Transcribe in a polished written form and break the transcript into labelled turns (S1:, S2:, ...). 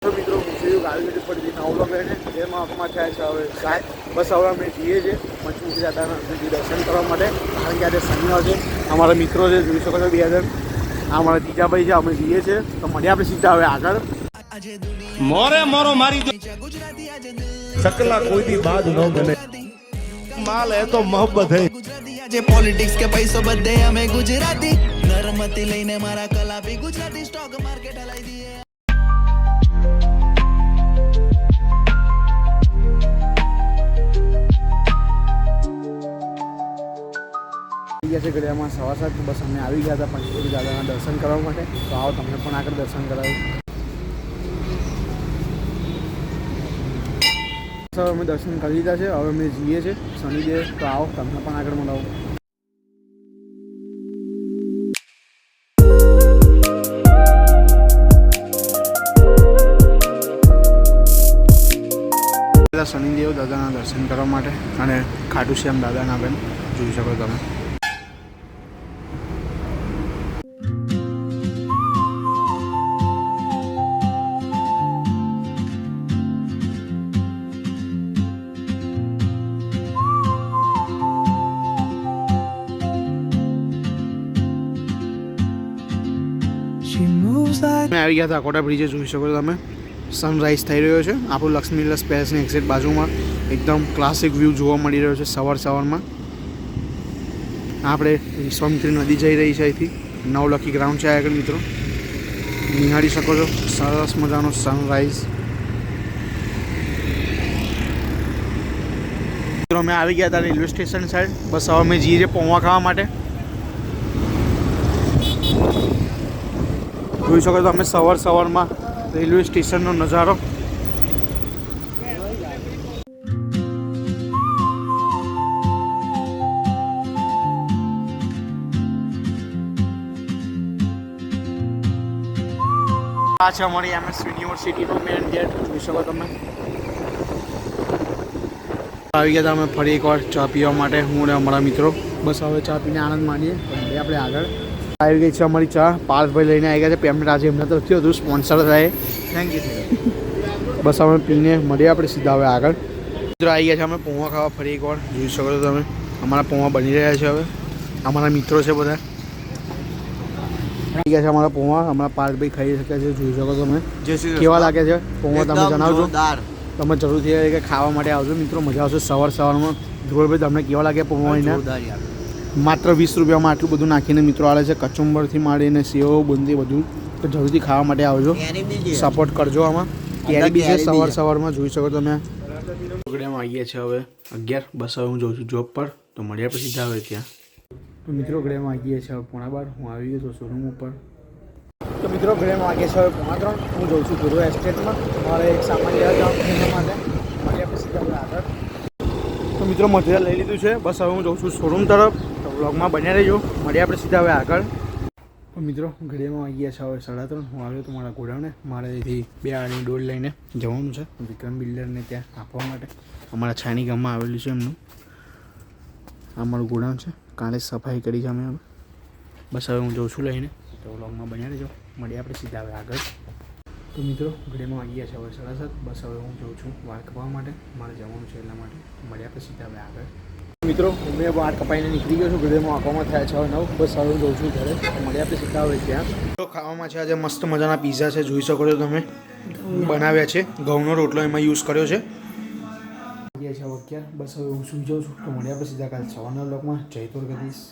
S1: તો મિત્રો હું ગાડી પડી નવ લોકો લઈને જેમાં અકમાં થયા છે હવે સાહેબ બસ હવે અમે જઈએ છીએ પંચમુખી દાદાના દર્શન કરવા માટે કારણ કે આજે શનિવાર છે અમારા મિત્રો છે જોઈ શકો છો 2000 આ મારા ત્રીજા ભાઈ છે અમે જઈએ છીએ તો મળીએ આપણે સીધા હવે આગળ
S2: મોરે મોરો મારી દે ચકલા કોઈ દી બાદ ન બને માલ હે તો મોહબ્બત હે
S3: જે પોલિટિક્સ કે પૈસો બધે અમે ગુજરાતી નરમતી લઈને મારા કલા બી ગુજરાતી સ્ટોક માર્કેટ હલાઈ દીએ
S1: છે ગળિયામાં 7:15 બસ અમે આવી ગયા હતા પંચમુખી દાદાના દર્શન કરવા માટે તો આવો તમને પણ આગળ દર્શન કરાવ્યું અમે દર્શન કરી લીધા છે હવે અમે જઈએ છીએ શનિદેવ તો આવો તમને પણ આગળ મળાવું શનિદેવ દાદાના દર્શન કરવા માટે અને ખાટુ શ્યામ દાદાના બેન જોઈ શકો તમે આવી ગયા હતા અકોટા બ્રિજે જોઈ શકો છો તમે સનરાઈઝ થઈ રહ્યો છે આપણું લક્ષ્મી વિલાસ પેલેસની એક્ઝેક્ટ બાજુમાં એકદમ ક્લાસિક વ્યૂ જોવા મળી રહ્યો છે સવારમાં આપણે વિશ્વામિત્રી નદી જઈ રહી છે અહીંથી નવલખી ગ્રાઉન્ડ છે આગળ મિત્રો નિહાળી શકો છો સરસ મજાનો સનરાઈઝ મિત્રો અમે આવી ગયા હતા રેલવે સ્ટેશન સાઈડ બસ હવે અમે જઈએ છીએ પૌવા ખાવા માટે જોઈ શકો તો અમે સવારમાં રેલવે સ્ટેશનનો નજારો આ છે અમારી MS યુનિવર્સિટીનો મેઇન ગેટ જોઈ શકો તમે આવી ગયા હતા અમે ફરી એકવાર ચા પીવા માટે હું અને અમારા મિત્રો બસ હવે ચા પીને આનંદ માણીએ આપણે આગળ આવી ગઈ છે અમારી ચા પાર્થભાઈ લઈને આવી ગયા છે પેમેન્ટ આજે એમના તરફથી હતું સ્પોન્સર થાય થેન્ક યુ બસ અમે પીને મળીએ આપણે સીધા હવે આગળ મિત્રો આવી ગયા છે અમે પૌવા ખાવા ફરી એકવાર જોઈ શકો છો તમે અમારા પૌવા બની રહ્યા છે હવે અમારા મિત્રો છે બધા આવી ગયા છે અમારા પૌવા અમારા પાર્થભાઈ ખાઈ શકે છે જોઈ શકો તમે કેવા લાગે છે પૌવા તમે જણાવજો તમે જરૂરથી કે ખાવા માટે આવજો મિત્રો મજા આવશે સવારમાં ધ્રુવભાઈ તમને કેવા લાગે પૌવા એના માત્ર 20 રૂપિયામાં આટલું બધું નાખીને મિત્રો આવે છે કચુંબરથી માંડીને સેવ બુંદી બધું તો જલ્દી ખાવા માટે આવજો સપોર્ટ કરજો આમાં કેરી બી છે સવારમાં જોઈ શકો તમે ગળિયામાં આવીએ છીએ હવે 11 બસ હવે હું જઉં છું જોબ પર તો મળીએ પછી સીધા આવે ત્યાં તો મિત્રો ગળિયામાં આવીએ છીએ હવે 12:15 હું આવી ગયો તો શોરૂમ ઉપર તો મિત્રો ગળિયામાં આવીએ છીએ હવે 3:15 હું જઉં છું ગુરુ એસ્ટેટમાં મારે એક સામાન લેવા જવાનું એના માટે મળીએ પછી સીધા હવે આગળ તો મિત્રો મટીરિયલ લઈ લીધું છે બસ હવે હું જઉં છું શોરૂમ તરફ તો વ્લોગમાં બન્યા રહેજો મળીએ આપણે સીધા હવે આગળ તો મિત્રો ઘડિયામાં આવી ગયા છે હવે 3:30 હું આવ્યો તો મારા ગોડાઉને મારે અહીંથી 2 આની ડોલ લઈને જવાનું છે વિક્રમ બિલ્ડરને ત્યાં આપવા માટે અમારા છાની ગામમાં આવેલું છે એમનું આ મારું ગોડાઉન છે કાલે સફાઈ કરી છે અમે હવે બસ હવે હું જઉં છું લઈને તો વ્લોગમાં બન્યા રહેજો મળીએ આપણે સીધા હવે આગળ તો મિત્રો ઘડિયામાં આવી ગયા છે હવે 7:30 બસ હવે હું જઉં છું વાળ કપાવવા માટે મારે જવાનું છે એટલા માટે મળીએ આપણે સીધા હવે આગળ મિત્રો મેં વાળ કપાઈને નીકળી ગયો છું ઘડિયામાં આંખોમાં થયા છે 9 બસ હવે હું જઉં છું ઘરે મળીએ આપણે સીધા હવે ત્યાં તો ખાવામાં છે આજે મસ્ત મજાના પીઝા છે જોઈ શકો છો તમે બનાવ્યા છે ઘઉંનો રોટલો એમાં યુઝ કર્યો છે બસ હવે હું સુઈ જાઉં છું તો મળીએ આપણે સીધા કાલે સવારના બ્લોગમાં જય દ્વારકાધીશ